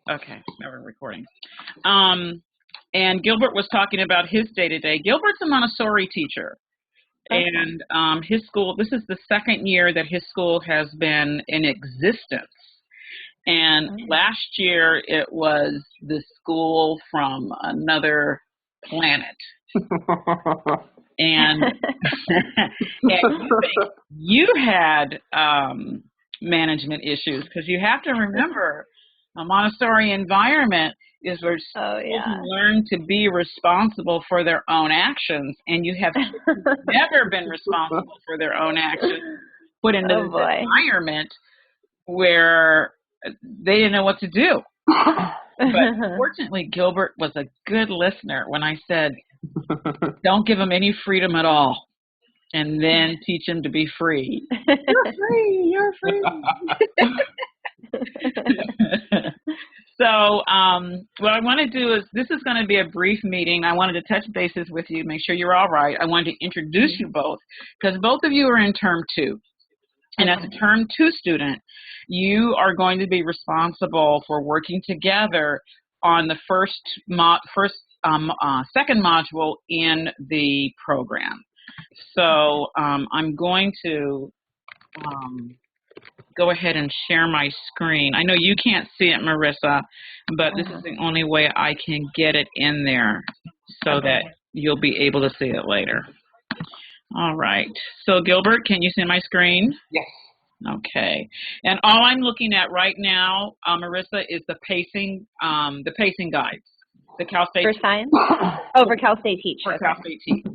Okay, now we're recording. And Gilbert was talking about his day-to-day. Gilbert's a Montessori teacher. Okay. And his school, this is the second year that his school has been in existence. And last year it was the school from another planet. And, and you had management issues, because you have to remember a Montessori environment is where children learn to be responsible for their own actions, and you have never been responsible for their own actions put into this environment where they didn't know what to do. But fortunately, Gilbert was a good listener when I said, don't give them any freedom at all, and then teach them to be free. You're free, you're free. So what I want to do is, this is going to be a brief meeting. I wanted to touch bases with you, make sure you're all right. I wanted to introduce you both, because both of you are in Term 2. And as a Term 2 student, you are going to be responsible for working together on the second module in the program. So I'm going to go ahead and share my screen. I know you can't see it, Marissa, but this is the only way I can get it in there so that you'll be able to see it later. All right. So Gilbert, can you see my screen? Yes. Okay. And all I'm looking at right now, Marissa, is the pacing guides. The Cal State for science? Oh, for Cal State Teach. For Cal State Teach.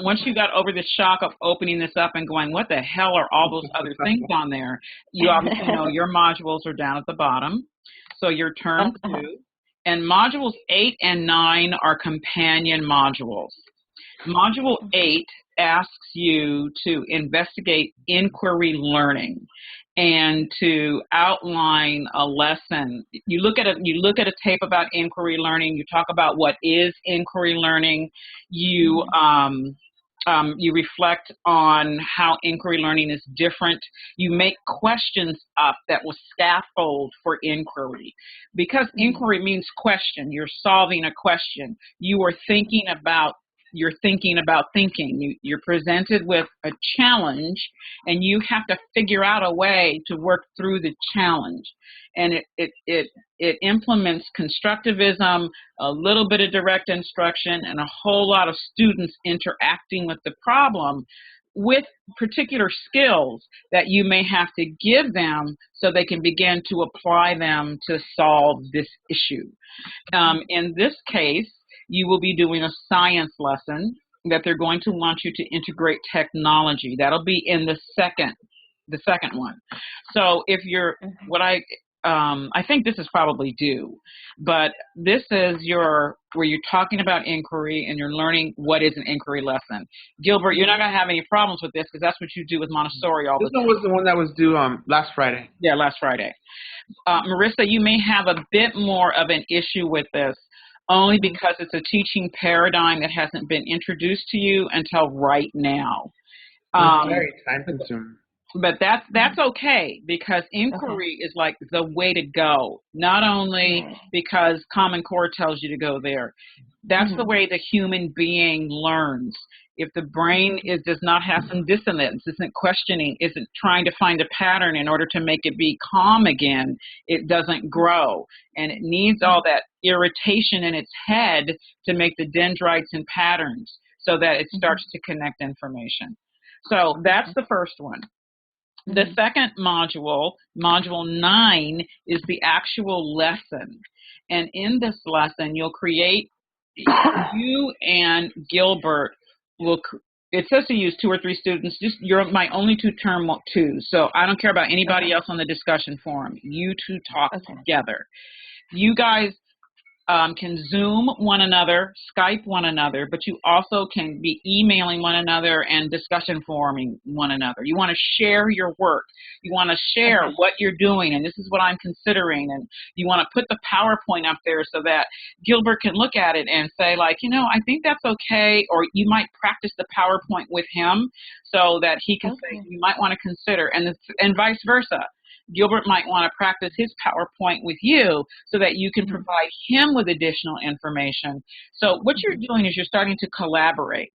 Once you got over the shock of opening this up and going, what the hell are all those other things on there? You obviously know your modules are down at the bottom. So your Term 2. And modules 8 and 9 are companion modules. Module 8 asks you to investigate inquiry learning and to outline a lesson. You look at a tape about inquiry learning. You talk about what is inquiry learning. You reflect on how inquiry learning is different. You make questions up that will scaffold for inquiry. Because inquiry means question. You're solving a question. You are thinking about thinking. You're presented with a challenge, and you have to figure out a way to work through the challenge. And it implements constructivism, a little bit of direct instruction, and a whole lot of students interacting with the problem with particular skills that you may have to give them so they can begin to apply them to solve this issue. In this case, you will be doing a science lesson that they're going to want you to integrate technology. That'll be in the second one. So if you're, I think this is probably due, but this is where you're talking about inquiry and you're learning what is an inquiry lesson. Gilbert, you're not going to have any problems with this, because that's what you do with Montessori all the time. This one was the one that was due last Friday. Yeah, last Friday. Marissa, you may have a bit more of an issue with this, only because it's a teaching paradigm that hasn't been introduced to you until right now. It's very time consuming. But that's okay, because inquiry is like the way to go. Not only because Common Core tells you to go there. That's the way the human being learns. If the brain does not have some dissonance, isn't questioning, isn't trying to find a pattern in order to make it be calm again, it doesn't grow. And it needs all that irritation in its head to make the dendrites and patterns so that it starts to connect information. So that's the first one. The second module, Module 9, is the actual lesson. And in this lesson, you'll create, you and Gilbert will, it says to use 2 or 3 students. You're my only 2 Term 2, so I don't care about anybody else on the discussion forum. You 2 talk together. You guys can Zoom one another, Skype one another, but you also can be emailing one another and discussion forming one another. You want to share your work. You want to share what you're doing, and this is what I'm considering, and you want to put the PowerPoint up there so that Gilbert can look at it and say, like, I think that's okay, or you might practice the PowerPoint with him so that he can say, you might want to consider, and vice versa. Gilbert might want to practice his PowerPoint with you so that you can provide him with additional information. So what you're doing is you're starting to collaborate.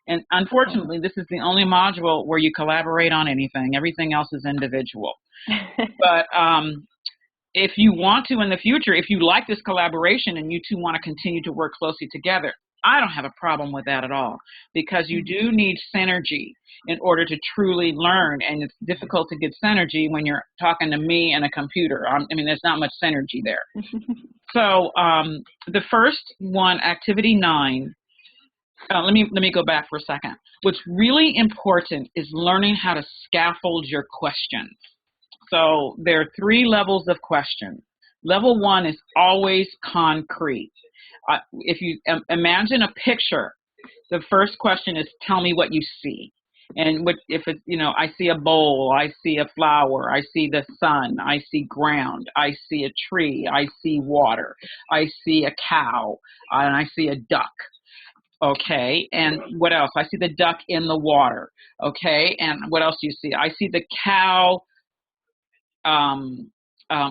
And unfortunately, this is the only module where you collaborate on anything. Everything else is individual. But if you want to in the future, if you like this collaboration and you two want to continue to work closely together, I don't have a problem with that at all, because you do need synergy in order to truly learn, and it's difficult to get synergy when you're talking to me and a computer. I mean, there's not much synergy there. So the first one, activity 9, let me go back for a second. What's really important is learning how to scaffold your questions. So there are 3 levels of questions. Level 1 is always concrete. If you imagine a picture, the first question is, tell me what you see. And if it's, I see a bowl, I see a flower, I see the sun, I see ground, I see a tree, I see water, I see a cow, and I see a duck. Okay, and what else? I see the duck in the water. Okay, and what else do you see? I see the cow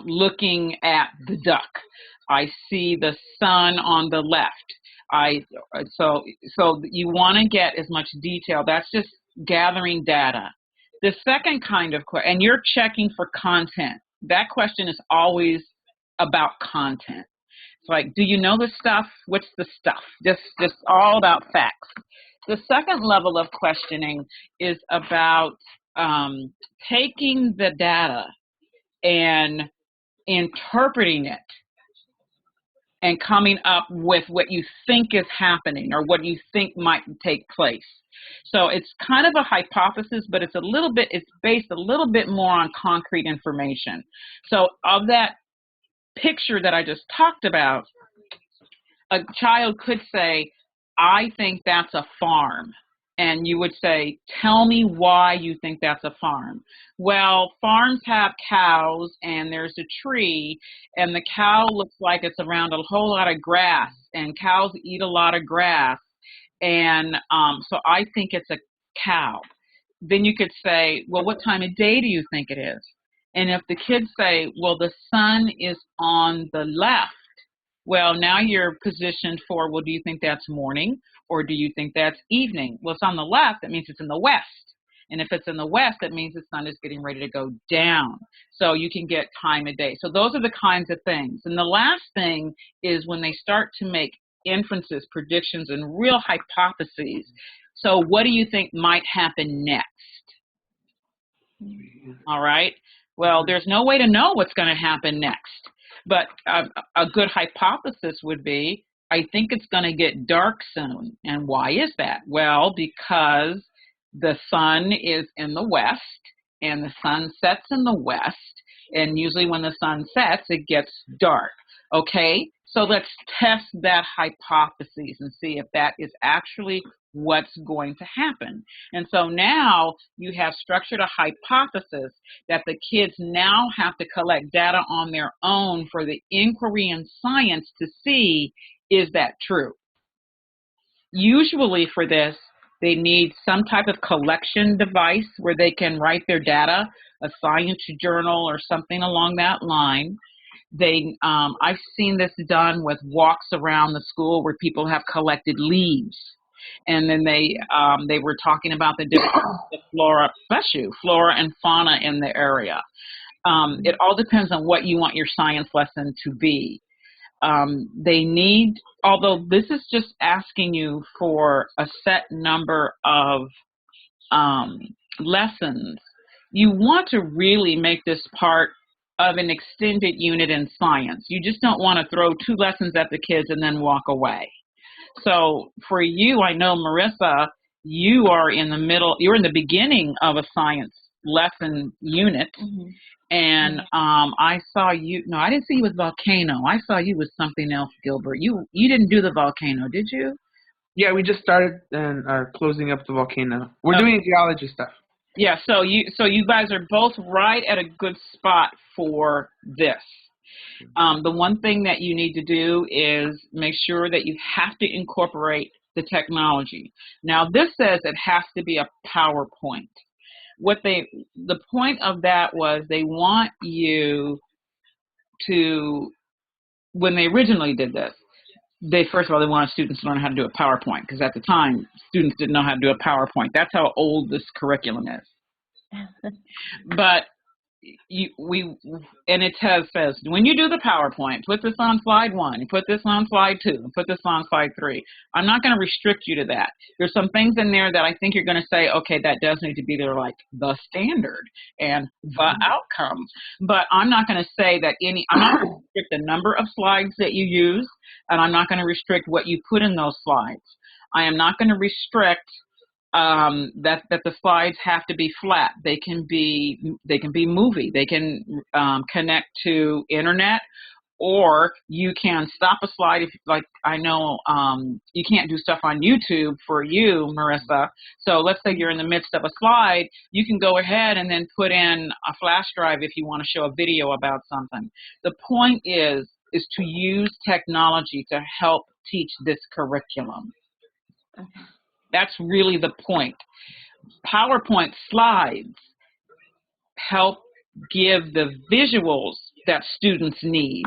looking at the duck. I see the sun on the left. So you want to get as much detail. That's just gathering data. The second kind of question, and you're checking for content. That question is always about content. It's like, do you know the stuff? What's the stuff? Just all about facts. The second level of questioning is about taking the data and interpreting it and coming up with what you think is happening or what you think might take place. So it's kind of a hypothesis, but it's based a little bit more on concrete information. So of that picture that I just talked about, a child could say, I think that's a farm. And you would say, tell me why you think that's a farm. Well, farms have cows, and there's a tree, and the cow looks like it's around a whole lot of grass, and cows eat a lot of grass, and so I think it's a cow. Then you could say, well, what time of day do you think it is? And if the kids say, well, the sun is on the left, well, now you're positioned for, well, do you think that's morning or do you think that's evening? Well, it's on the left, that means it's in the west. And if it's in the west, that means the sun is getting ready to go down. So you can get time of day. So those are the kinds of things. And the last thing is when they start to make inferences, predictions, and real hypotheses. So what do you think might happen next? All right. Well, there's no way to know what's going to happen next. But a good hypothesis would be, I think it's going to get dark soon. And why is that? Well, because the sun is in the west and the sun sets in the west. And usually when the sun sets, it gets dark. Okay, so let's test that hypothesis and see if that is actually what's going to happen. And so now you have structured a hypothesis that the kids now have to collect data on their own for the inquiry in science to see, is that true? Usually for this, they need some type of collection device where they can write their data, a science journal or something along that line. I've seen this done with walks around the school where people have collected leaves. And then they were talking about the different flora and fauna in the area. It all depends on what you want your science lesson to be. They need, although this is just asking you for a set number of lessons, you want to really make this part of an extended unit in science. You just don't want to throw 2 lessons at the kids and then walk away. So for you, I know, Marissa, you are in the middle, you're in the beginning of a science lesson unit. Mm-hmm. And I saw you, no, I didn't see you with volcano. I saw you with something else, Gilbert. You didn't do the volcano, did you? Yeah, we just started and are closing up the volcano. We're doing geology stuff. Yeah, so you guys are both right at a good spot for this. The one thing that you need to do is make sure that you have to incorporate the technology. Now, this says it has to be a PowerPoint. the point of that was they want you to, when they originally did this, first of all, they wanted students to learn how to do a PowerPoint, because at the time, students didn't know how to do a PowerPoint. That's how old this curriculum is. But and it says, when you do the PowerPoint, put this on slide 1, you put this on slide 2, and put this on slide 3. I'm not going to restrict you to that. There's some things in there that I think you're going to say, okay, that does need to be there, like the standard and the outcome. But I'm not going to say that I'm not going to restrict the number of slides that you use, and I'm not going to restrict what you put in those slides. I am not going to restrict that the slides have to be flat. They can be movie. They can connect to internet, or you can stop a slide if, like, I know you can't do stuff on YouTube for you, Marissa. So let's say you're in the midst of a slide, you can go ahead and then put in a flash drive if you want to show a video about something. The point is to use technology to help teach this curriculum. Okay. That's really the point. PowerPoint slides help give the visuals that students need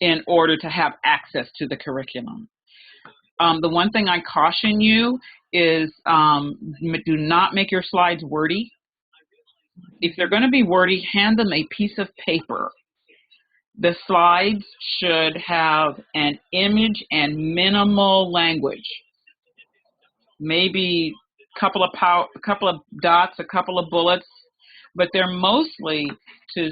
in order to have access to the curriculum. The one thing I caution you is do not make your slides wordy. If they're going to be wordy, hand them a piece of paper. The slides should have an image and minimal language. Maybe a couple of dots, a couple of bullets, but they're mostly to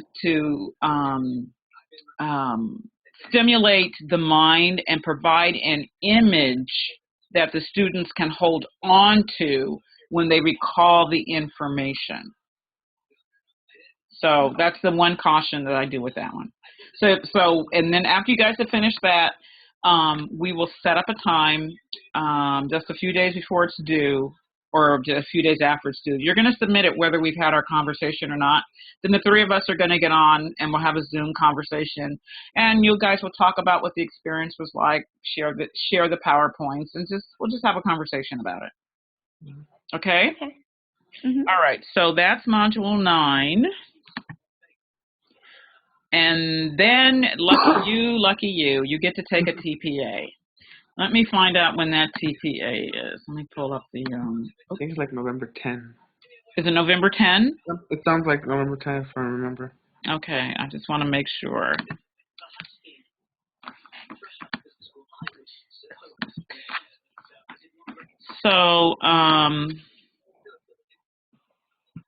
stimulate the mind and provide an image that the students can hold on to when they recall the information. So that's the one caution that I do with that one. So and then after you guys have finished that, we will set up a time just a few days before it's due, or just a few days after it's due. You're going to submit it whether we've had our conversation or not. Then the three of us are going to get on and we'll have a Zoom conversation. And you guys will talk about what the experience was like, share the PowerPoints, and we'll just have a conversation about it. Okay? Okay. Mm-hmm. All right, so that's Module 9. And then, lucky you, you get to take a TPA. Let me find out when that TPA is. Let me pull up the, I think it's like November 10. Is it November 10? It sounds like November 10 if I remember. Okay, I just want to make sure. So,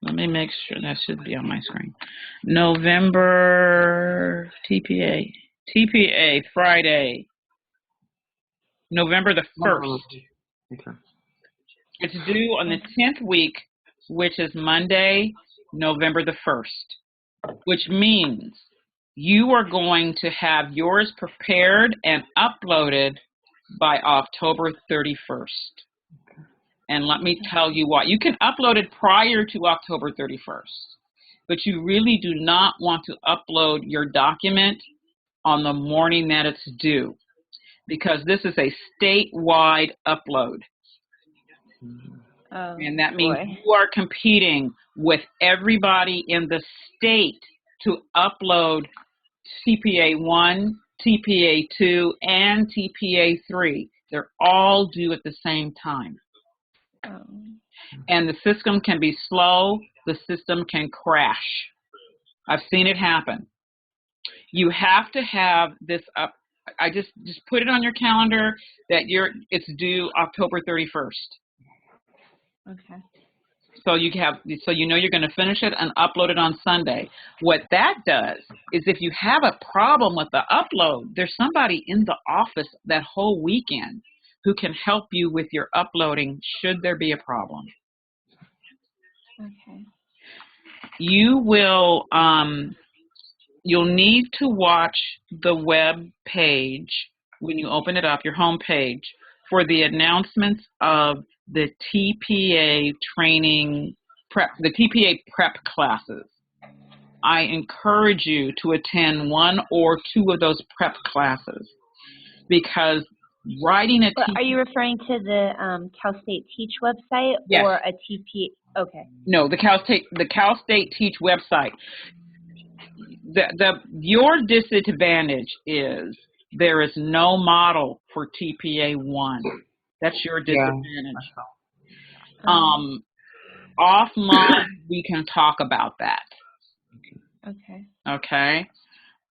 let me make sure that should be on my screen. November TPA, Friday, November the 1st. Okay. It's due on the 10th week, which is Monday, November the 1st, which means you are going to have yours prepared and uploaded by October 31st. And let me tell you why. You can upload it prior to October 31st, but you really do not want to upload your document on the morning that it's due, because this is a statewide upload. And that means you are competing with everybody in the state to upload TPA 1, TPA 2, and TPA 3. They're all due at the same time. And the system can be slow, the system can crash. I've seen it happen. You have to have this up. I just put it on your calendar that it's due October 31st. Okay. So you know you're going to finish it and upload it on Sunday. What that does is if you have a problem with the upload, there's somebody in the office that whole weekend who can help you with your uploading should there be a problem. Okay. You will, you'll need to watch the web page when you open it up, your home page, for the announcements of the TPA training prep, the TPA prep classes. I encourage you to attend 1 or 2 of those prep classes, because writing a TPA... Are you referring to the Cal State Teach website? Yes. Or a TPA? Okay. No, the Cal State Teach website. Your disadvantage is there is no model for TPA 1. That's your Yeah. disadvantage. Offline, we can talk about that. Okay. Okay.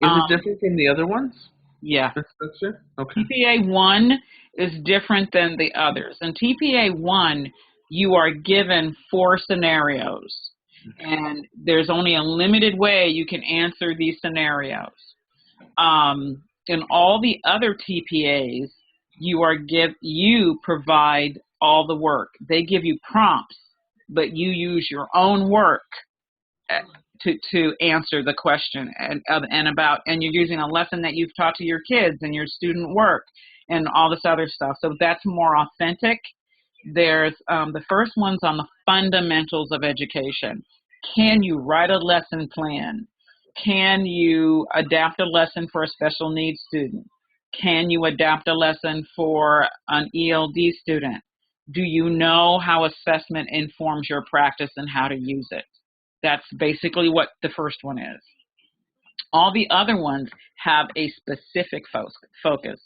Is it different from the other ones? Yeah. The structure? Okay. TPA 1 is different than the others. In TPA 1, you are given 4 scenarios, and there's only a limited way you can answer these scenarios. In all the other TPAs, you provide all the work. They give you prompts, but you use your own work to answer the question and you're using a lesson that you've taught to your kids and your student work and all this other stuff. So that's more authentic. There's the first one's on the fundamentals of education. Can you write a lesson plan? Can you adapt a lesson for a special needs student? Can you adapt a lesson for an ELD student? Do you know how assessment informs your practice and how to use it? That's basically what the first one is. All the other ones have a specific focus.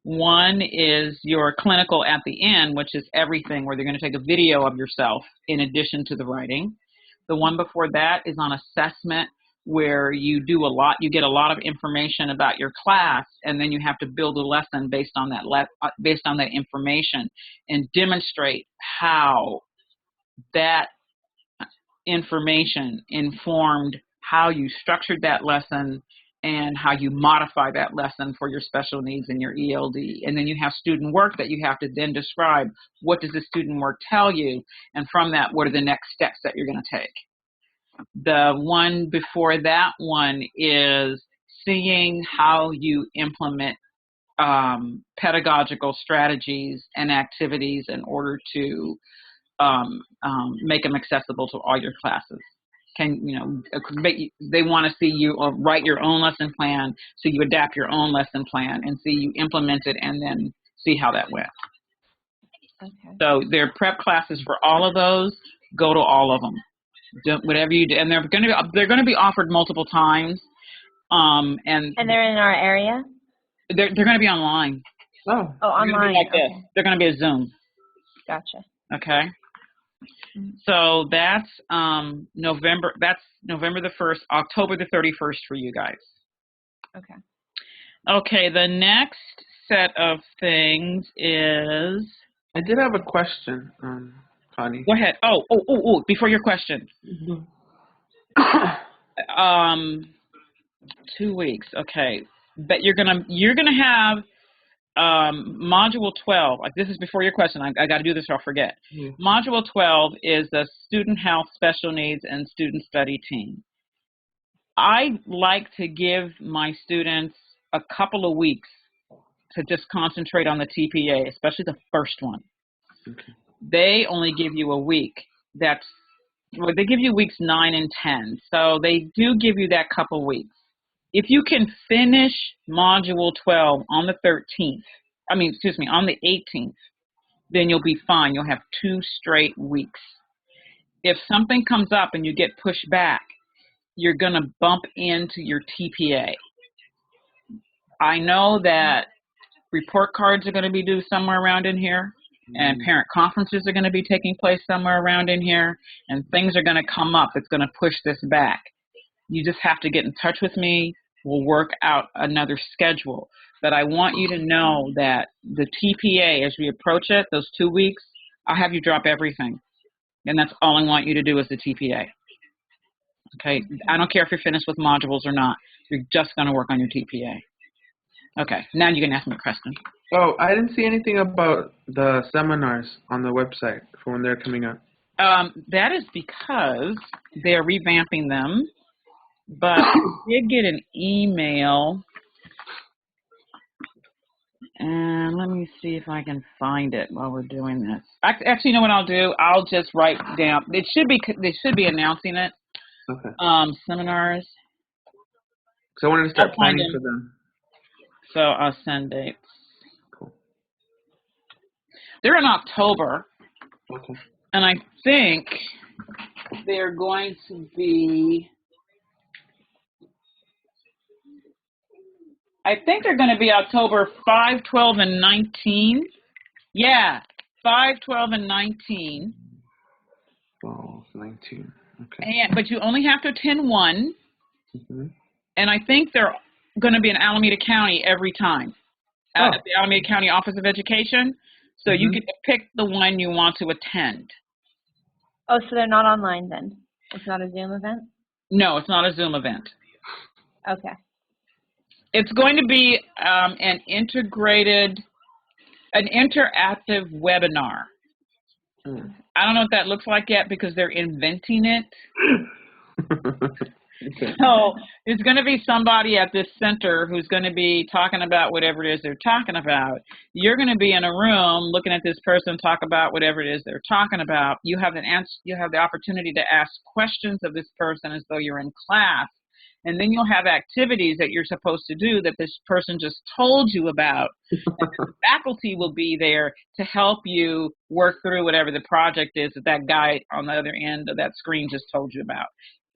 One is your clinical at the end, which is everything, where they're going to take a video of yourself in addition to the writing. The one before that is on assessment, where you do a lot, you get a lot of information about your class, and then you have to build a lesson based on that information and demonstrate how that information informed how you structured that lesson and how you modify that lesson for your special needs and your ELD. And then you have student work that you have to then describe. What does the student work tell you? And from that, what are the next steps that you're going to take? The one before that one is seeing how you implement pedagogical strategies and activities in order to make them accessible to all your classes. They want to see you write your own lesson plan, so you adapt your own lesson plan and see you implement it and then see how that went. Okay. So there are prep classes for all of those. Go to all of them. Whatever you do, and they're going to be offered multiple times. And they're in our area? They're going to be online. Oh, online. Like this. They're going to be a Zoom. Gotcha. Okay. So that's November. That's November the 1st, October the 31st for you guys. Okay. Okay. The next set of things is. I did have a question, Connie. Go ahead. Oh! Before your question. 2 weeks. Okay. But you're gonna have Module 12. Like, this is before your question. I got to do this or I'll forget. Module 12 is the Student Health, Special Needs, and Student Study team. I like to give my students a couple of weeks to just concentrate on the TPA, especially the first one. Okay. They only give you a week. They give you weeks 9 and 10. So they do give you that couple weeks. If you can finish Module 12 on the 18th, then you'll be fine. You'll have 2 straight weeks. If something comes up and you get pushed back, you're going to bump into your TPA. I know that report cards are going to be due somewhere around in here, and parent conferences are going to be taking place somewhere around in here, and things are going to come up that's going to push this back. You just have to get in touch with me. We'll work out another schedule. But I want you to know that the TPA, as we approach it, those 2 weeks, I'll have you drop everything. And that's all I want you to do is the TPA. Okay? I don't care if you're finished with modules or not. You're just going to work on your TPA. Okay. Now you can ask me a question. Oh, I didn't see anything about the seminars on the website for when they're coming up. That is because they're revamping them. But I did get an email, and let me see if I can find it while we're doing this. Actually, you know what I'll do? I'll just write down. They should be announcing it. Okay. Seminars. So I wanted to start planning for them. So I'll send dates. Cool. They're in October. Okay. And I think they're going to be, I think they're going to be October 5, 12, and 19. Yeah, 5, 12, and 19. 12, 19. Okay. But you only have to attend one. Mm-hmm. And I think they're going to be in Alameda County every time. At the Alameda County Office of Education. So you get to pick the one you want to attend. Oh, so they're not online then? It's not a Zoom event? No, it's not a Zoom event. Okay. It's going to be an interactive webinar. I don't know what that looks like yet because they're inventing it. Okay. So there's going to be somebody at this center who's going to be talking about whatever it is they're talking about. You're going to be in a room looking at this person talk about whatever it is they're talking about. You have the opportunity to ask questions of this person as though you're in class. And then you'll have activities that you're supposed to do that this person just told you about. And the faculty will be there to help you work through whatever the project is that that guy on the other end of that screen just told you about.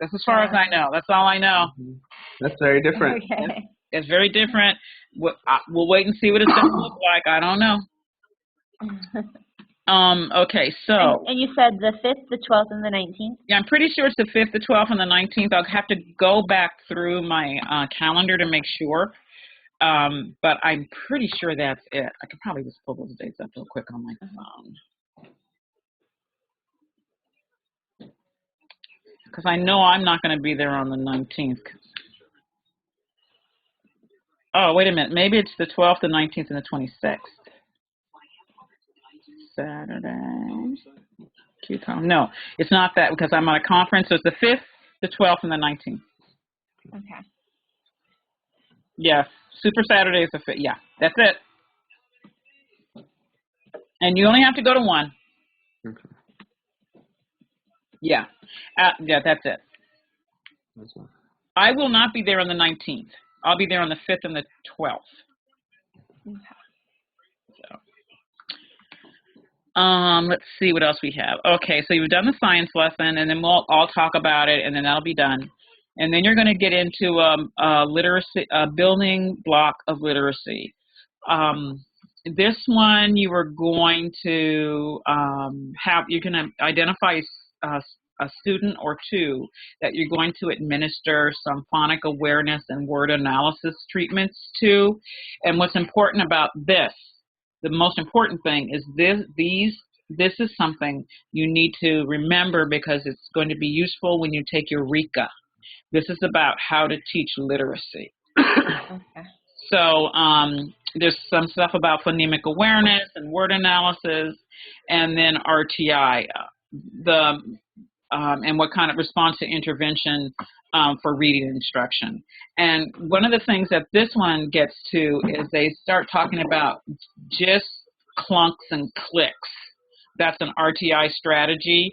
That's as far as I know. That's all I know. That's very different. Okay. It's very different. We'll wait and see what it's going to look like. I don't know. Okay, so. And you said the 5th, the 12th, and the 19th? Yeah, I'm pretty sure it's the 5th, the 12th, and the 19th. I'll have to go back through my calendar to make sure. But I'm pretty sure that's it. I could probably just pull those dates up real quick on my phone. Because I know I'm not going to be there on the 19th. Oh, wait a minute. Maybe it's the 12th, the 19th, and the 26th. Saturday. No, it's not that because I'm on a conference. So it's the 5th, the 12th, and the 19th. Okay. Yes. Super Saturday is the 5th. Yeah, that's it. And you only have to go to one. Okay. Yeah. Yeah, that's it. That's one. I will not be there on the 19th. I'll be there on the 5th and the 12th. Okay. Let's see what else we have. Okay, so you've done the science lesson, and then we'll all talk about it, and then that'll be done. And then you're going to get into a building block of literacy. This one you are going to you're going to identify a student or two that you're going to administer some phonic awareness and word analysis treatments to. And what's important about this, the most important thing is this is something you need to remember because it's going to be useful when you take your RECA. This is about how to teach literacy. Okay. So there's some stuff about phonemic awareness and word analysis, and then RTI, and what kind of response to intervention for reading instruction. And one of the things that this one gets to is they start talking about just clunks and clicks. That's an RTI strategy,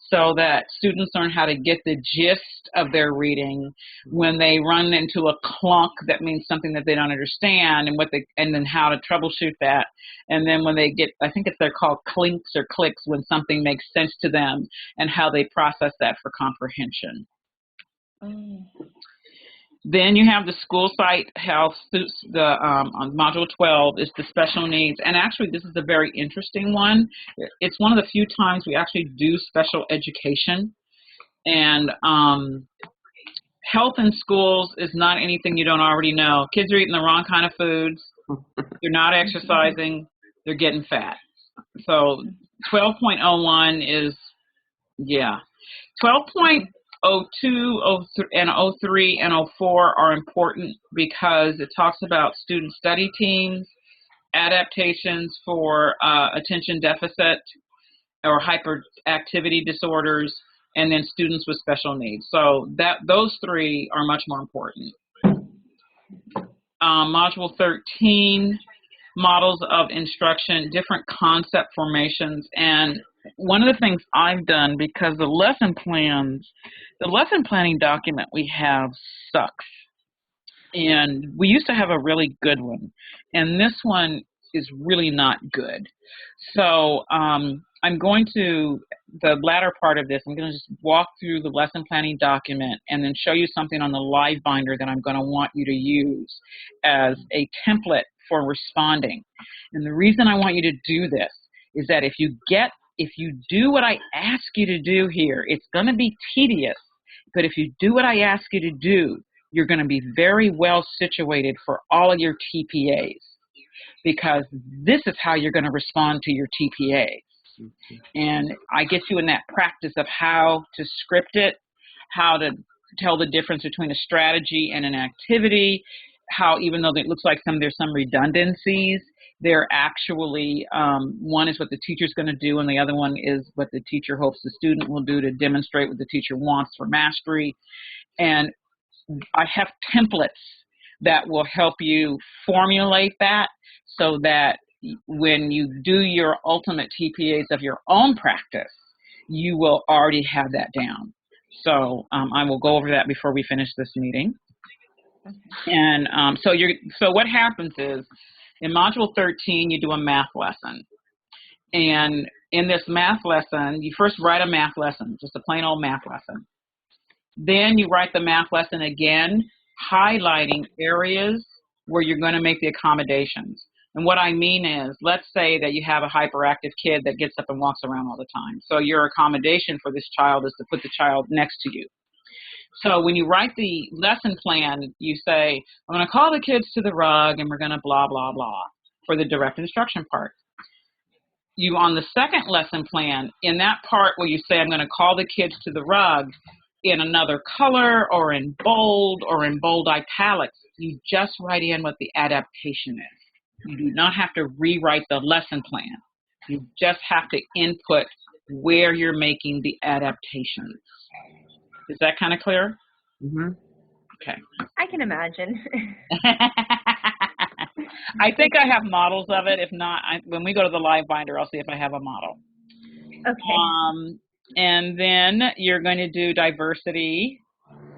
so that students learn how to get the gist of their reading. When they run into a clunk, that means something that they don't understand, and then how to troubleshoot that. And then when they get, I think they're called clinks or clicks, when something makes sense to them and how they process that for comprehension. Then you have the school site health. On Module 12 is the special needs. And actually, this is a very interesting one. It's one of the few times we actually do special education. And health in schools is not anything you don't already know. Kids are eating the wrong kind of foods. They're not exercising. They're getting fat. So 12.01 is, yeah. 12.02, and 03, and 04 are important because it talks about student study teams, adaptations for attention deficit or hyperactivity disorders, and then students with special needs. So those three are much more important. Module 13, models of instruction, different concept formations. And one of the things I've done, because the lesson planning document we have sucks. And we used to have a really good one. And this one is really not good. So I'm going to the latter part of this, I'm going to just walk through the lesson planning document and then show you something on the LiveBinder that I'm going to want you to use as a template for responding. And the reason I want you to do this is that if you do what I ask you to do here, it's going to be tedious, but if you do what I ask you to do, you're going to be very well situated for all of your TPAs, because this is how you're going to respond to your TPAs. And I get you in that practice of how to script it, how to tell the difference between a strategy and an activity, how even though it looks like there's some redundancies, they're actually, one is what the teacher's going to do, and the other one is what the teacher hopes the student will do to demonstrate what the teacher wants for mastery. And I have templates that will help you formulate that so that when you do your ultimate TPAs of your own practice, you will already have that down. So I will go over that before we finish this meeting. And so what happens is, in Module 13, you do a math lesson. And in this math lesson, you first write a math lesson, just a plain old math lesson. Then you write the math lesson again, highlighting areas where you're going to make the accommodations. And what I mean is, let's say that you have a hyperactive kid that gets up and walks around all the time. So your accommodation for this child is to put the child next to you. So when you write the lesson plan, you say, I'm going to call the kids to the rug and we're going to blah, blah, blah for the direct instruction part. You, on the second lesson plan, in that part where you say, I'm going to call the kids to the rug in another color or in bold italics, you just write in what the adaptation is. You do not have to rewrite the lesson plan. You just have to input where you're making the adaptations. Is that kind of clear? Mm-hmm. Okay. I can imagine. I think I have models of it. If not, when we go to the LiveBinder, I'll see if I have a model. Okay. And then you're going to do diversity,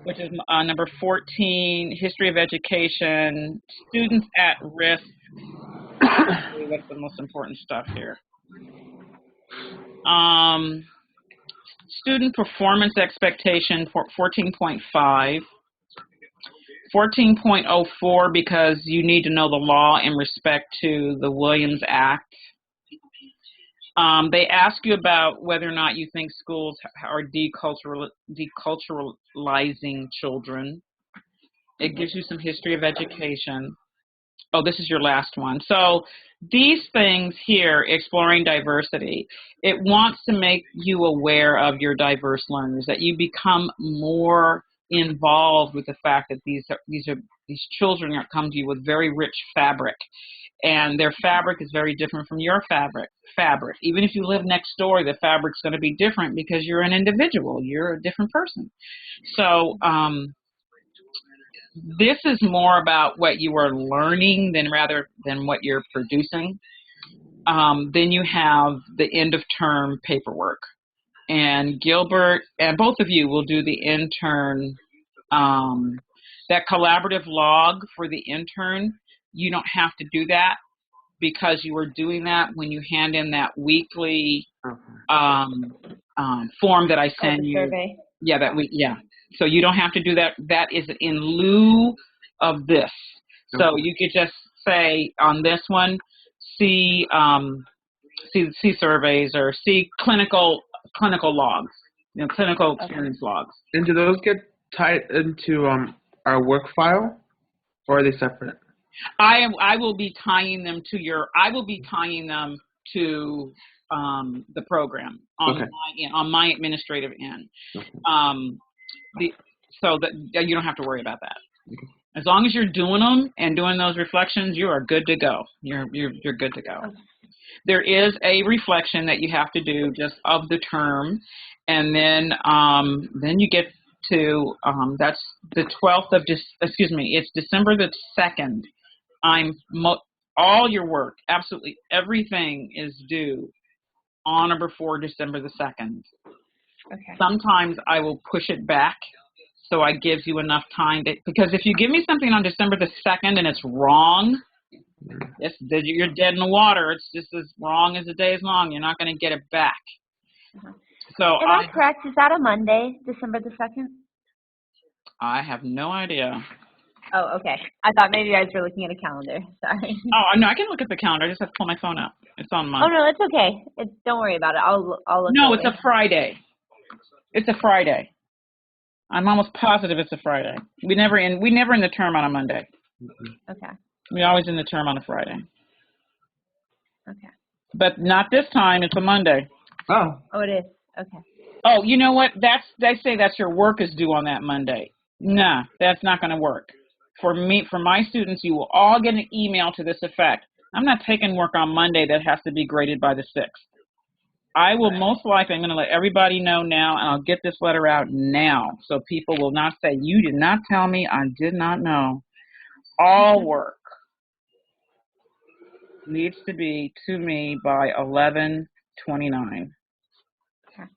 which is number 14, history of education, students at risk. That's the most important stuff here. Student performance expectation for 14.5. 14.04, because you need to know the law in respect to the Williams Act. They ask you about whether or not you think schools are deculturalizing children. It gives you some history of education. Oh, this is your last one. So these things here, exploring diversity, it wants to make you aware of your diverse learners, that you become more involved with the fact that these children come to you with very rich fabric, and their fabric is very different from your fabric. Even if you live next door, the fabric's going to be different because you're an individual. You're a different person. So this is more about what you are learning rather than what you're producing. Then you have the end of term paperwork. And Gilbert, and both of you will do the intern, that collaborative log for the intern. You don't have to do that because you are doing that when you hand in that weekly form that I send you. Survey. Yeah, So you don't have to do that. That is in lieu of this. So you could just say on this one, see surveys or see clinical logs, clinical experience logs. And do those get tied into our work file, or are they separate? I will be tying them to the program on my administrative end. So that you don't have to worry about that. Okay. As long as you're doing them and doing those reflections, you are good to go. You're good to go. There is a reflection that you have to do just of the term, and then you get to that's the 12th of it's December the 2nd. All your work, absolutely everything is due on or before December the 2nd. Okay. Sometimes I will push it back so I gives you enough time because if you give me something on December the 2nd and it's wrong, you're dead in the water. It's just as wrong as the day is long. You're not going to get it back. So Am I correct? Is that a Monday, December the 2nd? I have no idea. Oh, okay. I thought maybe you guys were looking at a calendar. Sorry. Oh, no, I can look at the calendar. I just have to pull my phone up. It's on Oh mine. no, it's okay. Don't worry about it. I'll look. No, later. it's a Friday. It's a Friday. I'm almost positive it's a Friday. We never end the term on a Monday. Okay. We always end the term on a Friday. Okay. But not this time. It's a Monday. Oh. Oh, it is. Okay. Oh, you know what? They say that's your work is due on that Monday. Nah, that's not going to work. For my students, you will all get an email to this effect. I'm not taking work on Monday that has to be graded by the 6th. I will most likely, I'm going to let everybody know now, and I'll get this letter out now so people will not say, you did not tell me, I did not know. All work needs to be to me by 11/29. Okay.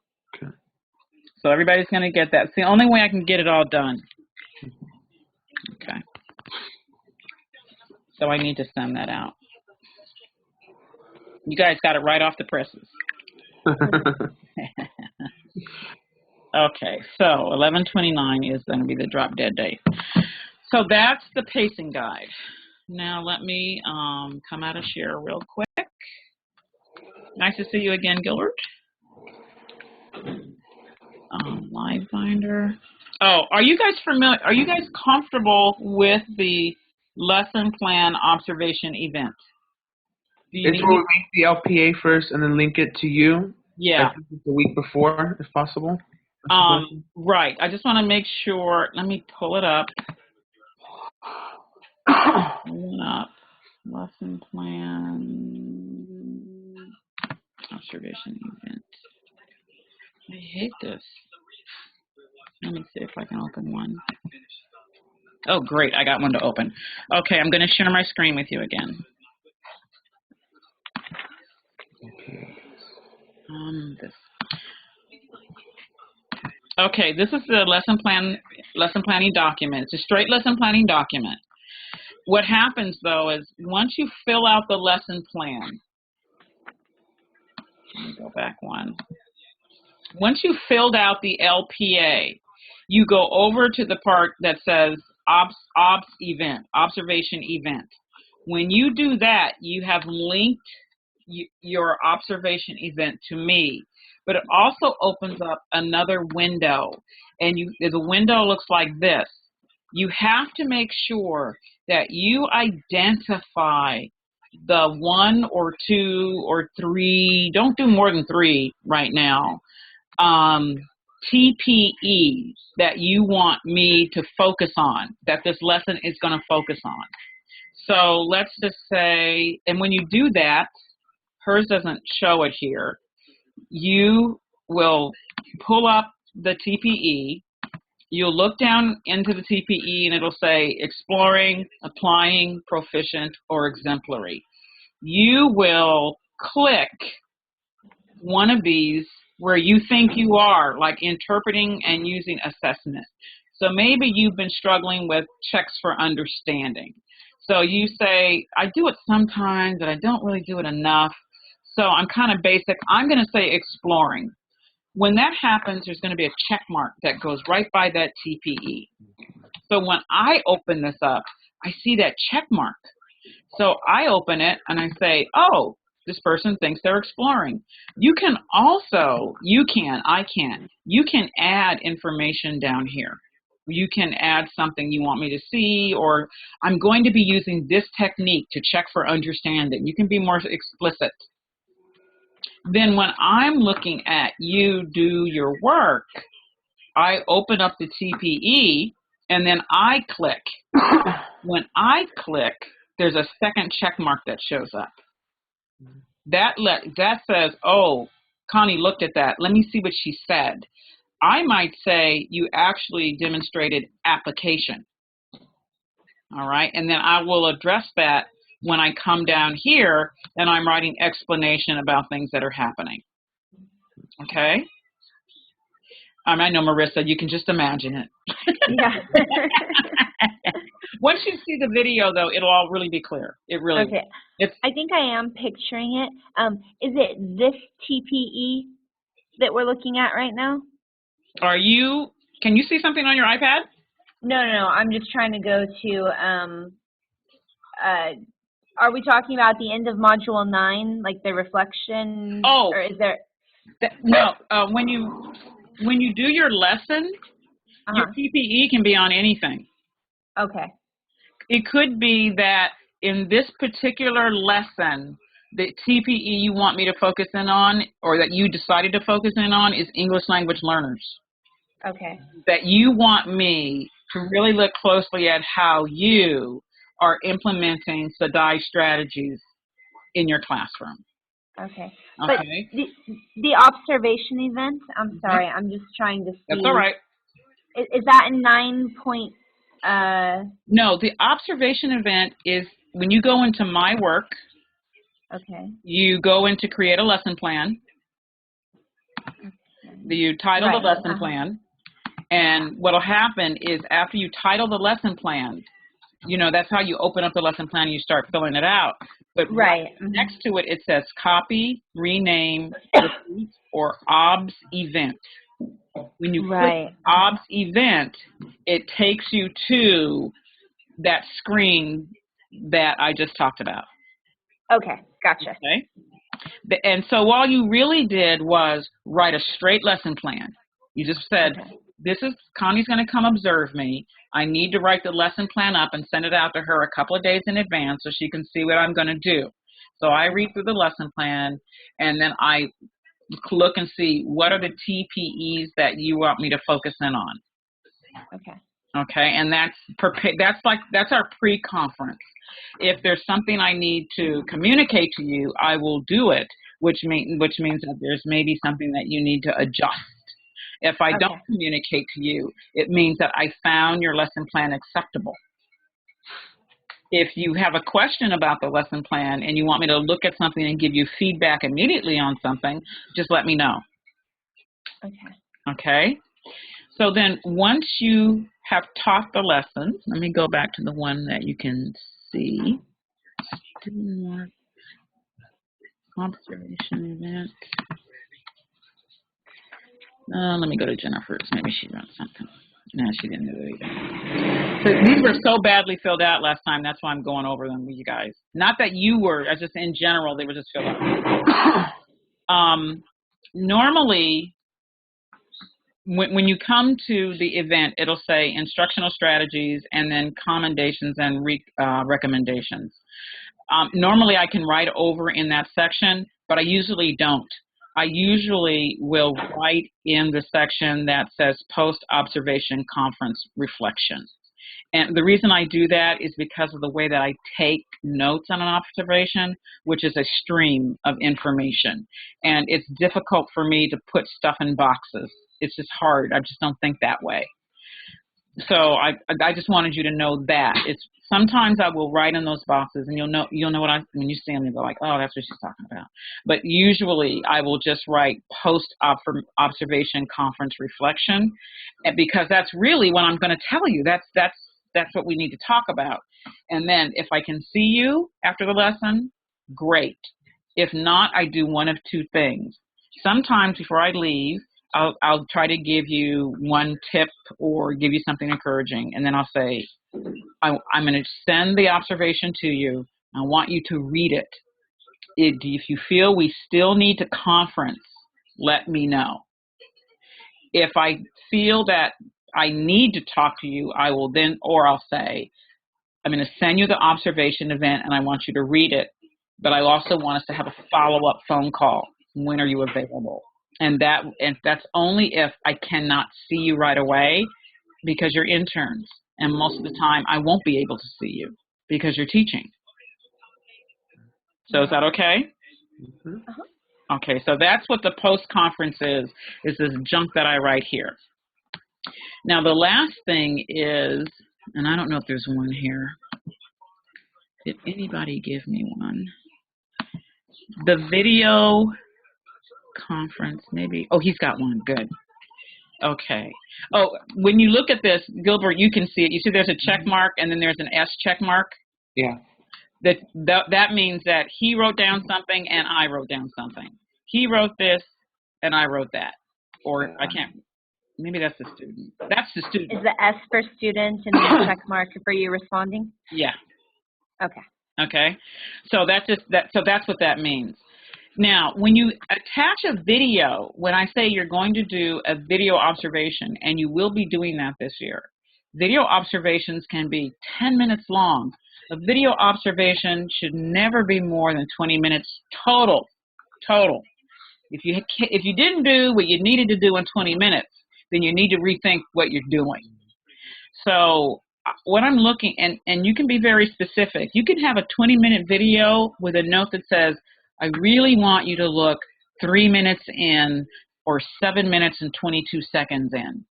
So everybody's going to get that. It's the only way I can get it all done. Okay. So I need to send that out. You guys got it right off the presses. Okay, so 11/29 is going to be the drop dead date. So that's the pacing guide. Now let me come out of share real quick. Nice to see you again, Gilbert. LiveBinder. Oh, are you guys familiar? Are you guys comfortable with the lesson plan observation event? It's where we make the LPA first and then link it to you. Yeah. I think it's the week before, if possible. Right. I just want to make sure. Let me pull it up. Lesson plan observation event. I hate this. Let me see if I can open one. Oh, great. I got one to open. Okay, I'm going to share my screen with you again. Okay, this is the lesson planning document. It's a straight lesson planning document. What happens, though, is once you fill out the lesson plan, let me go back one. Once you've filled out the LPA, you go over to the part that says observation event. When you do that, you have linked your observation event to me, but it also opens up another window, and the window looks like this. You have to make sure that you identify the 1 or 2 or 3, don't do more than 3 right now, TPEs that you want me to focus on, that this lesson is going to focus on. So let's just say, and when you do that, hers doesn't show it here, you will pull up the TPE, you'll look down into the TPE and it'll say exploring, applying, proficient, or exemplary. You will click one of these where you think you are, like interpreting and using assessment. So maybe you've been struggling with checks for understanding. So you say, I do it sometimes, but I don't really do it enough. So I'm kind of basic. I'm going to say exploring. When that happens, there's going to be a check mark that goes right by that TPE. So when I open this up, I see that check mark. So I open it and I say, oh, this person thinks they're exploring. You can add information down here. You can add something you want me to see, or I'm going to be using this technique to check for understanding. You can be more explicit. Then when I'm looking at you do your work, I open up the TPE and then I click. When I click, there's a second check mark that shows up. That says, oh, Connie looked at that. Let me see what she said. I might say you actually demonstrated application. All right, and then I will address that when I come down here and I'm writing explanation about things that are happening. Okay? I know, Marissa, you can just imagine it. Yeah. Once you see the video, though, it'll all really be clear. It really Okay. It's, I think I am picturing it. Is it this TPE? that we're looking at right now? Can you see something on your iPad? No. I'm just trying to go to, are we talking about the end of Module 9, like the reflection? Oh. Or is there? No. When you do your lesson, your TPE can be on anything. Okay. It could be that in this particular lesson, the TPE you want me to focus in on, or that you decided to focus in on, is English language learners. Okay. That you want me to really look closely at how you are implementing SADAI strategies in your classroom. Okay. Okay. But the observation event, I'm sorry, I'm just trying to see. That's all right. Is that in 9 point? No, the observation event is when you go into My Work. Okay. You go into create a lesson plan. Okay. You title the lesson plan. And what'll happen is after you title the lesson plan, you know, that's how you open up the lesson plan and you start filling it out. But next to it, it says copy, rename, repeat, or OBS event. When you click OBS event, it takes you to that screen that I just talked about. Okay, gotcha. Okay. And so all you really did was write a straight lesson plan. You just said, Connie's going to come observe me. I need to write the lesson plan up and send it out to her a couple of days in advance so she can see what I'm going to do. So I read through the lesson plan, and then I look and see what are the TPEs that you want me to focus in on. Okay. Okay, and that's our pre-conference. If there's something I need to communicate to you, I will do it, which means that there's maybe something that you need to adjust. If I don't communicate to you, it means that I found your lesson plan acceptable. If you have a question about the lesson plan and you want me to look at something and give you feedback immediately on something, just let me know. Okay. Okay? So then once you have taught the lesson, let me go back to the one that you can see. Observation event. Let me go to Jennifer's. Maybe she wrote something. No, she didn't do it either. So these were so badly filled out last time. That's why I'm going over them with you guys. Not that you were, just in general, they were just filled out. Normally, when you come to the event, it'll say instructional strategies and then commendations and recommendations. Normally, I can write over in that section, but I usually don't. I usually will write in the section that says post-observation conference reflection. And the reason I do that is because of the way that I take notes on an observation, which is a stream of information. And it's difficult for me to put stuff in boxes. It's just hard. I just don't think that way. So I just wanted you to know that. Sometimes I will write in those boxes, and you'll know when you see them, you'll go like, oh, that's what she's talking about. But usually I will just write post-observation conference reflection, because that's really what I'm going to tell you. That's what we need to talk about. And then if I can see you after the lesson, great. If not, I do one of two things. Sometimes before I leave, I'll try to give you one tip or give you something encouraging, and then I'll say, I'm going to send the observation to you. I want you to read it. If you feel we still need to conference, let me know. If I feel that I need to talk to you, I'll say, I'm going to send you the observation event and I want you to read it, but I also want us to have a follow-up phone call. When are you available? And that's only if I cannot see you right away, because you're interns. And most of the time, I won't be able to see you because you're teaching. So is that okay? Mm-hmm. Okay, so that's what the post-conference is this junk that I write here. Now, the last thing is, and I don't know if there's one here. Did anybody give me one? The video conference, maybe. Oh, he's got one. Good. Okay. Oh, when you look at this, Gilbert, you can see it. You see there's a check mark and then there's an S check mark? Yeah. That means that he wrote down something and I wrote down something. He wrote this and I wrote that. Or I can't, maybe that's the student. That's the student. Is the S for student and the check mark for you responding? Yeah. Okay. Okay. So that's just that. So that's what that means. Now, when you attach a video, when I say you're going to do a video observation, and you will be doing that this year, video observations can be 10 minutes long. A video observation should never be more than 20 minutes total. Total. If you didn't do what you needed to do in 20 minutes, then you need to rethink what you're doing. So what I'm looking, and you can be very specific. You can have a 20-minute video with a note that says, I really want you to look 3 minutes in or 7 minutes and 22 seconds in.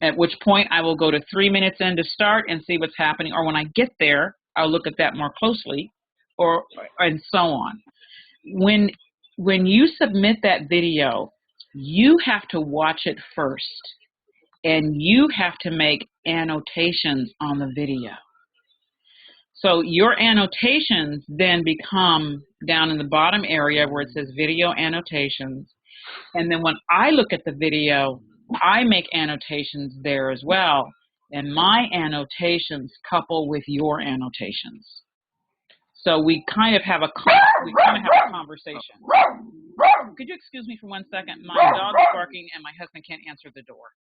At which point I will go to 3 minutes in to start and see what's happening. Or when I get there, I'll look at that more closely, and so on. When you submit that video, you have to watch it first, and you have to make annotations on the video. So your annotations then become down in the bottom area where it says video annotations. And then when I look at the video, I make annotations there as well. And my annotations couple with your annotations. So we kind of have a conversation. Could you excuse me for 1 second? My dog's barking and my husband can't answer the door.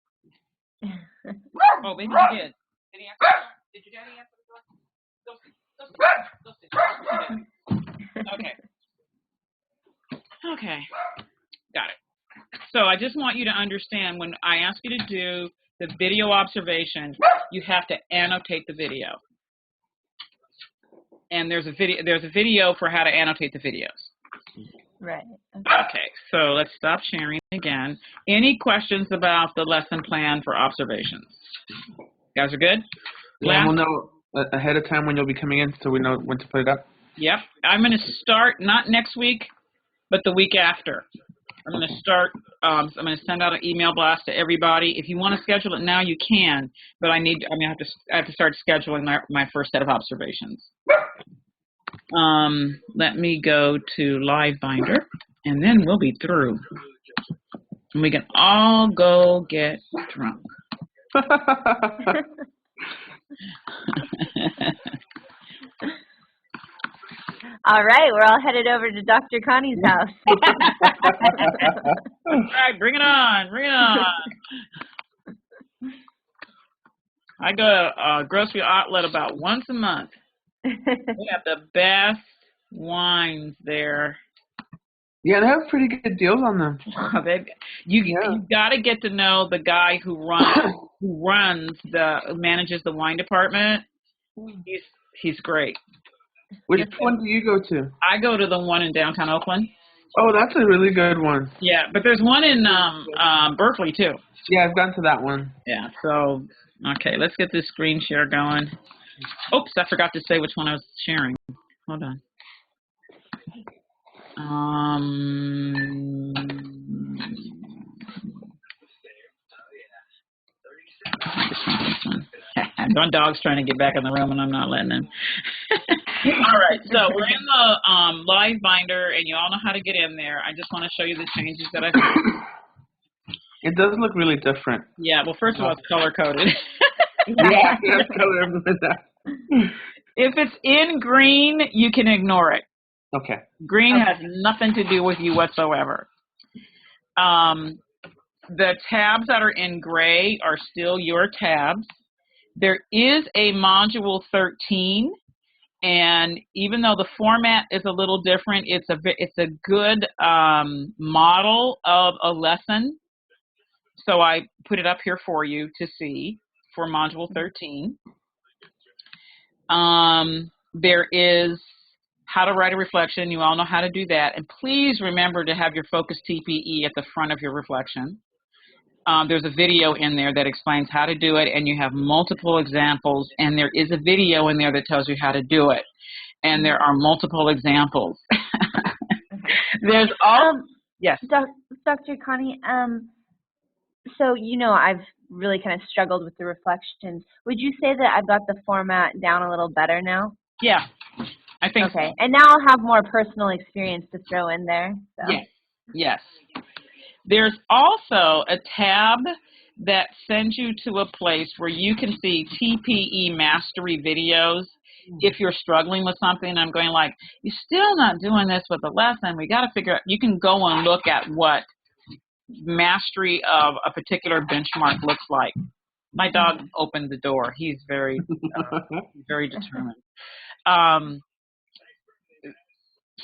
Oh, maybe he did. Did he answer the door? Did your daddy answer the door? Go sit. Okay. Okay. Got it. So I just want you to understand, when I ask you to do the video observation, you have to annotate the video. And there's a video for how to annotate the videos. Right. Okay, so let's stop sharing again. Any questions about the lesson plan for observations? You guys are good? Yeah, we'll know ahead of time when you'll be coming in, so we know when to put it up. Yep. I'm going to start not next week, but the week after. I'm going to start. I'm going to send out an email blast to everybody. If you want to schedule it now, you can. But I have to start scheduling my first set of observations. Let me go to LiveBinder, and then we'll be through. And we can all go get drunk. All right, we're all headed over to Dr. Connie's house. All right, bring it on, bring it on. I go to grocery outlet about once a month. They have the best wines there. Yeah, they have pretty good deals on them. You got to get to know the guy who manages the wine department. He's great. Which one do you go to? I go to the one in downtown Oakland. Oh, that's a really good one. Yeah, but there's one in Berkeley too. Yeah, I've gone to that one. Yeah, so, okay, let's get this screen share going. Oops, I forgot to say which one I was sharing. Hold on. My dog's trying to get back in the room and I'm not letting him. All right, so we're in the LiveBinder, and you all know how to get in there. I just want to show you the changes that I've made. It does look really different. Yeah, well, first of all, it's color-coded. Yeah, color with that. If it's in green, you can ignore it. Okay. Green has nothing to do with you whatsoever. The tabs that are in gray are still your tabs. There is a module 13, and even though the format is a little different, it's a good model of a lesson. So I put it up here for you to see for module 13. There is how to write a reflection. You all know how to do that. And please remember to have your focus TPE at the front of your reflection. There's a video in there that explains how to do it, and you have multiple examples, and there is a video in there that tells you how to do it. And there are multiple examples. There's all, yes. Dr. Connie, so, you know, I've really kind of struggled with the reflections. Would you say that I've got the format down a little better now? Yeah, I think okay. So. And now I'll have more personal experience to throw in there. So. Yes, yes. There's also a tab that sends you to a place where you can see TPE mastery videos. If you're struggling with something, I'm going like, you're still not doing this with the lesson. We got to figure out, you can go and look at what mastery of a particular benchmark looks like. My dog opened the door. He's very, very determined.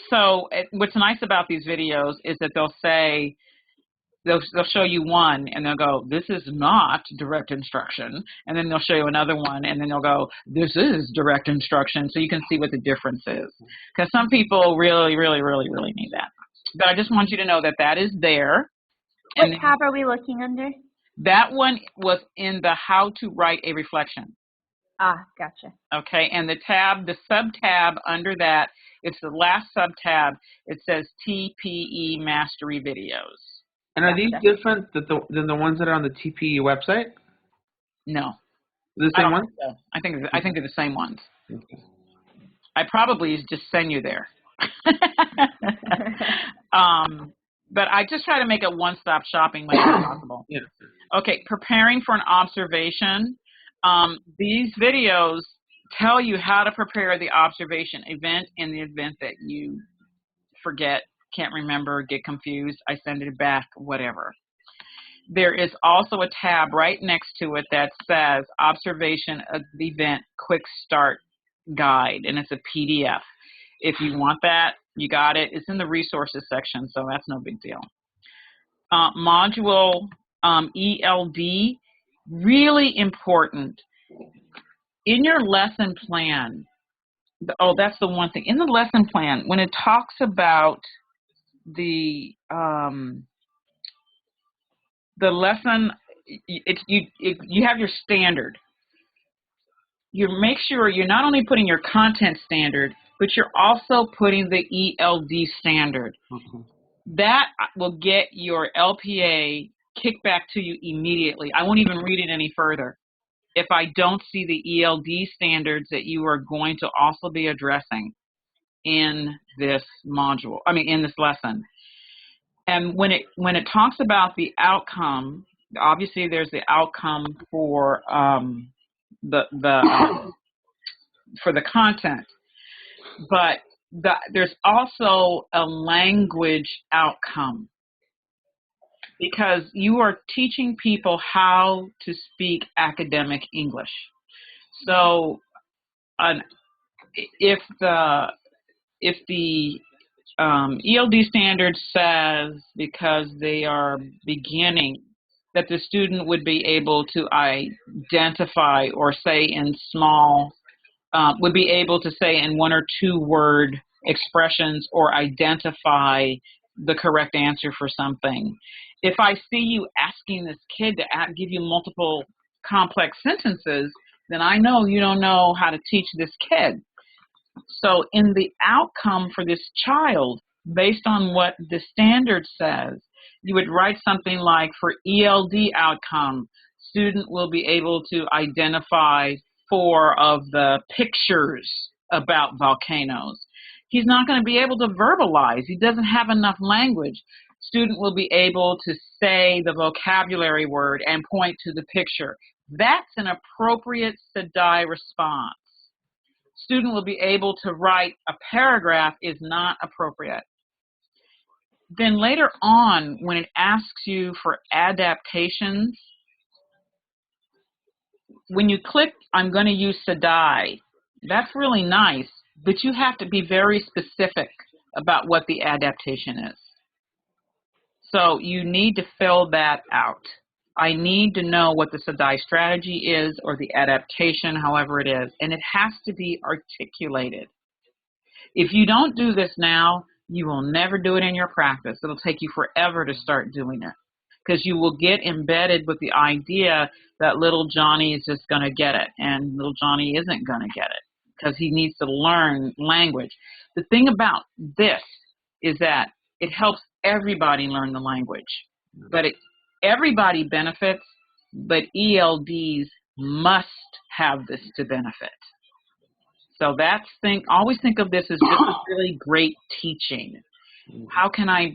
So what's nice about these videos is that they'll say, they'll show you one and they'll go, this is not direct instruction. And then they'll show you another one and then they'll go, this is direct instruction. So you can see what the difference is. Because some people really, really, really, really need that. But I just want you to know that that is there. What tab are we looking under? That one was in the how to write a reflection. Ah, gotcha. Okay, and the tab, the sub-tab under that, it's the last sub-tab. It says TPE Mastery Videos. And are these different than the ones that are on the TPE website? No. The same ones? So. I think they're the same ones. Okay. I probably just send you there. But I just try to make it one-stop shopping when possible. Yeah. Okay, preparing for an observation. These videos tell you how to prepare the observation event in the event that you forget, can't remember, get confused, I send it back, whatever. There is also a tab right next to it that says Observation of the Event Quick Start Guide, and it's a PDF. If you want that, you got it. It's in the resources section, so that's no big deal. Module ELD, really important. In your lesson plan, oh, that's the one thing. In the lesson plan, when it talks about the lesson, you have your standard. You make sure you're not only putting your content standard, but you're also putting the ELD standard. That will get your LPA kicked back to you immediately. I won't even read it any further if I don't see the ELD standards that you are going to also be addressing in this module, in this lesson. And when it talks about the outcome, obviously there's the outcome for for the content, but there's also a language outcome, because you are teaching people how to speak academic English. So if the ELD standard says, because they are beginning, that the student would be able to identify or say in small, would be able to say in 1 or 2 word expressions or identify the correct answer for something. If I see you asking this kid to give you multiple complex sentences, then I know you don't know how to teach this kid. So in the outcome for this child, based on what the standard says, you would write something like, for ELD outcome, student will be able to identify 4 of the pictures about volcanoes. He's not going to be able to verbalize. He doesn't have enough language. Student will be able to say the vocabulary word and point to the picture. That's an appropriate SADAI response. Student will be able to write a paragraph is not appropriate. Then later on, when it asks you for adaptations, when you click, I'm going to use SADAI, that's really nice, but you have to be very specific about what the adaptation is. So you need to fill that out. I need to know what the SADAI strategy is, or the adaptation, however it is, and it has to be articulated. If you don't do this now, you will never do it in your practice. It'll take you forever to start doing it, because you will get embedded with the idea that little Johnny is just going to get it, and little Johnny isn't going to get it, because he needs to learn language. The thing about this is that it helps everybody learn the language, but everybody benefits, but ELDs must have this to benefit. So always think of this as just a really great teaching. How can I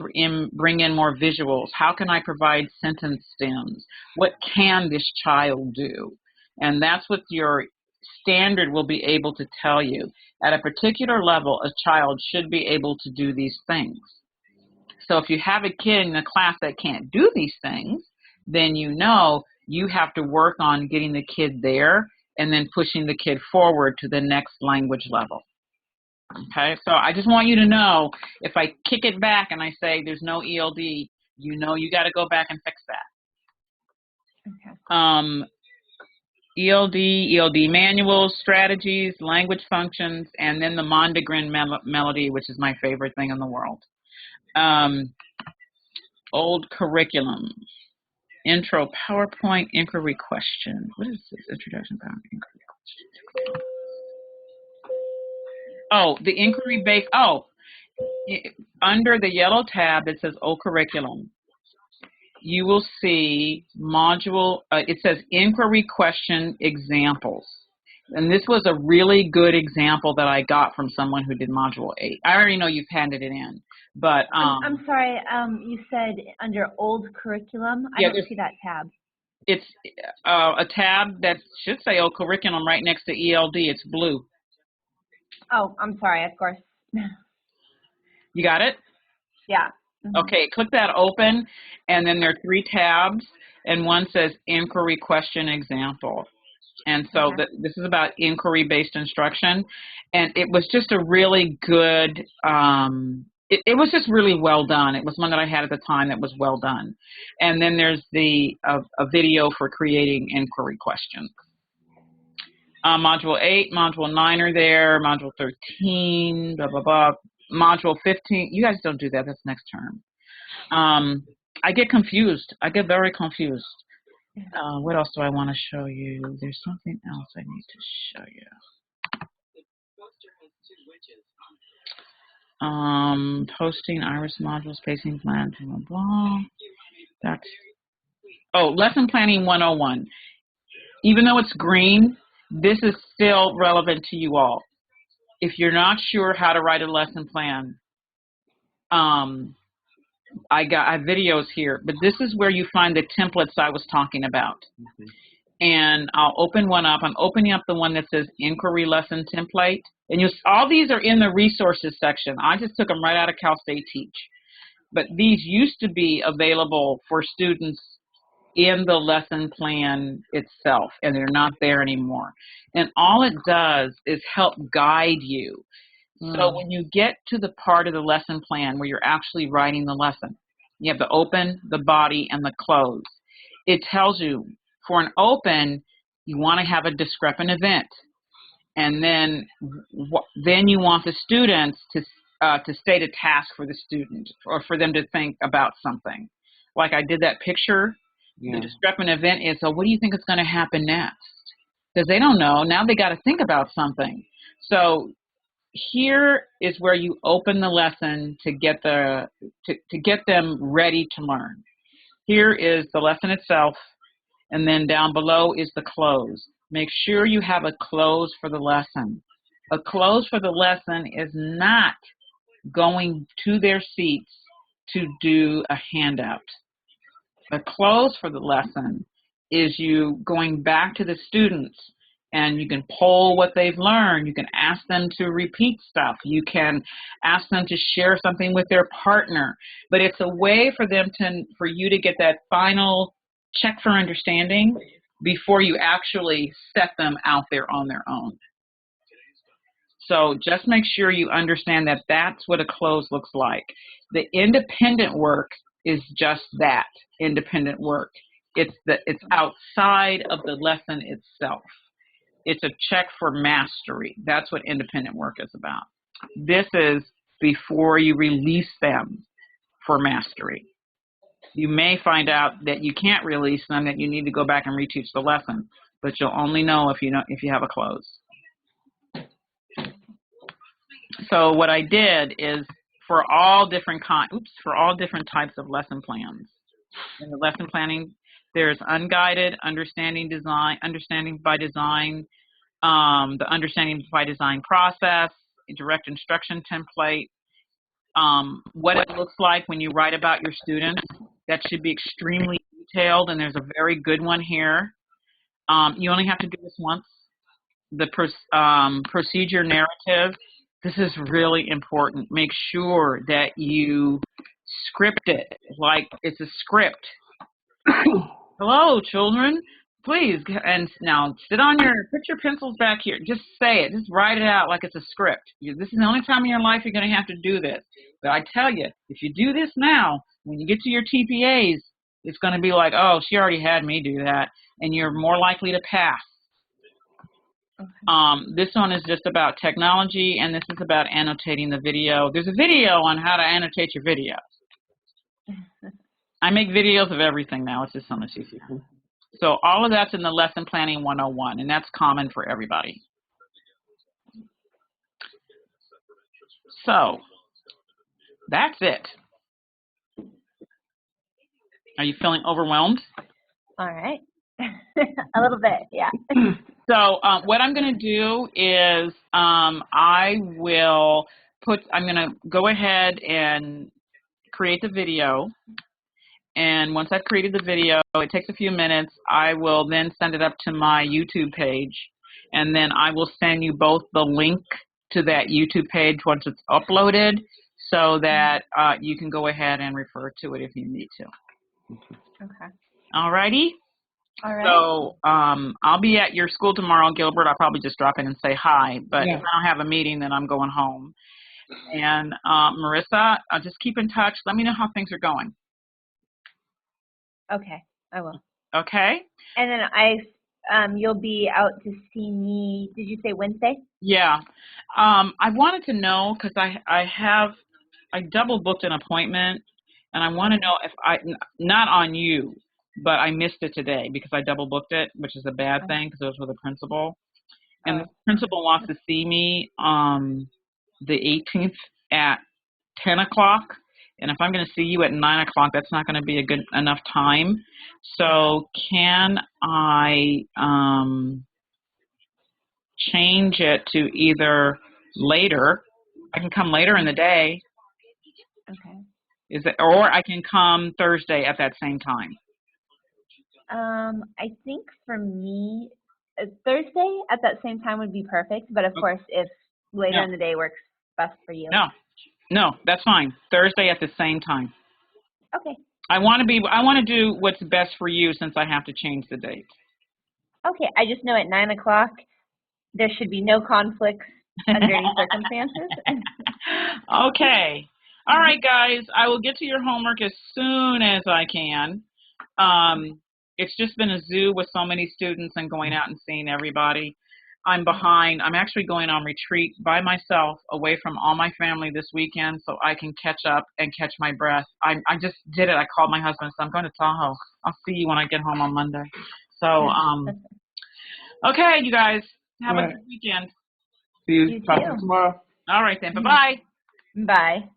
bring in more visuals? How can I provide sentence stems? What can this child do? And that's what your standard will be able to tell you. At a particular level, a child should be able to do these things. So if you have a kid in the class that can't do these things, then you know you have to work on getting the kid there and then pushing the kid forward to the next language level. Okay, so I just want you to know, if I kick it back and I say there's no ELD, you know you got to go back and fix that. Okay. ELD manuals, strategies, language functions, and then the Mondegrin melody, which is my favorite thing in the world. Old curriculum. Intro PowerPoint inquiry question. What is this? Introduction PowerPoint inquiry question. Oh, the inquiry based. Oh, under the yellow tab that says Old curriculum, you will see module. It says inquiry question examples. And this was a really good example that I got from someone who did module 8. I already know you've handed it in, but I'm sorry. You said under old curriculum. I don't see that tab. It's a tab that should say old curriculum right next to ELD. It's blue. Oh, I'm sorry. Of course. You got it? Yeah. Mm-hmm. Okay. Click that open, and then there are 3 tabs, and one says inquiry question example. And so this is about inquiry-based instruction, and it was just a really good, it was just really well done. It was one that I had at the time that was well done. And then there's a video for creating inquiry questions. Module 8, Module 9 are there, Module 13, blah, blah, blah. Module 15, you guys don't do that, that's next term. I get confused. I get very confused. What else do I want to show you? There's something else I need to show you. Posting, iris modules, spacing plan, blah, blah. That's, lesson planning 101. Even though it's green, this is still relevant to you all. If you're not sure how to write a lesson plan, I have videos here, but this is where you find the templates I was talking about. Mm-hmm. And I'll open one up. I'm opening up the one that says Inquiry Lesson Template. And all these are in the resources section. I just took them right out of Cal State Teach. But these used to be available for students in the lesson plan itself, and they're not there anymore. And all it does is help guide you. So when you get to the part of the lesson plan where you're actually writing the lesson, you have the open, the body, and the close. It tells you, for an open, you want to have a discrepant event. And then you want the students to state a task for the student, or for them to think about something. Like I did that picture, the discrepant event is, so what do you think is going to happen next? Because they don't know. Now they got to think about something. So here is where you open the lesson to get them ready to learn. Here is the lesson itself, and then down below is the close. Make sure you have a close for the lesson. A close for the lesson is not going to their seats to do a handout. A close for the lesson is you going back to the students, and you can poll what they've learned. You can ask them to repeat stuff. You can ask them to share something with their partner. But it's a way for you to get that final check for understanding before you actually set them out there on their own. So just make sure you understand that that's what a close looks like. The independent work is just that, independent work. It's outside of the lesson itself. It's a check for mastery. That's what independent work is about. This is before you release them for mastery. You may find out that you can't release them, that you need to go back and reteach the lesson, but you'll only know if you have a close. So what I did is for all different types of lesson plans. In the lesson planning, there's unguided, understanding by design, the understanding by design process, direct instruction template, what it looks like when you write about your students. That should be extremely detailed, and there's a very good one here. You only have to do this once. The procedure narrative. This is really important. Make sure that you script it like it's a script. Hello, children. Please, and now put your pencils back here. Just say it. Just write it out like it's a script. This is the only time in your life you're going to have to do this. But I tell you, if you do this now, when you get to your TPAs, it's going to be like, oh, she already had me do that, and you're more likely to pass. Okay. This one is just about technology, and this is about annotating the video. There's a video on how to annotate your videos. I make videos of everything now. It's just so much easier. So all of that's in the Lesson Planning 101, and that's common for everybody. So that's it. Are you feeling overwhelmed? All right. A little bit, yeah. So what I'm going to do is I'm going to go ahead and create the video. And once I've created the video, it takes a few minutes. I will then send it up to my YouTube page. And then I will send you both the link to that YouTube page once it's uploaded so that you can go ahead and refer to it if you need to. Okay. All righty? All right. So I'll be at your school tomorrow, Gilbert. I'll probably just drop in and say hi. But if I don't have a meeting, then I'm going home. And Marissa, just keep in touch. Let me know how things are going. Okay, I will. Okay. And then you'll be out to see me, did you say Wednesday? Yeah. I wanted to know, because I double booked an appointment, and I want to know if not on you, but I missed it today because I double booked it, which is a bad thing because it was with a principal. And the principal wants to see me the 18th at 10 o'clock. And if I'm going to see you at 9 o'clock, that's not going to be a good enough time. So can I change it to either later? I can come later in the day. Okay. Or I can come Thursday at that same time. I think for me, Thursday at that same time would be perfect. But of course, if later in the day works best for you. No, that's fine. Thursday at the same time. Okay. I want to do what's best for you since I have to change the date. Okay. I just know at 9 o'clock there should be no conflicts under any circumstances. Okay. All right, guys. I will get to your homework as soon as I can. It's just been a zoo with so many students and going out and seeing everybody. I'm behind. I'm actually going on retreat by myself away from all my family this weekend so I can catch up and catch my breath. I just did it. I called my husband, so I'm going to Tahoe. I'll see you when I get home on Monday. So, okay, you guys, have a good weekend. See you tomorrow. All right, then. Bye-bye. Bye.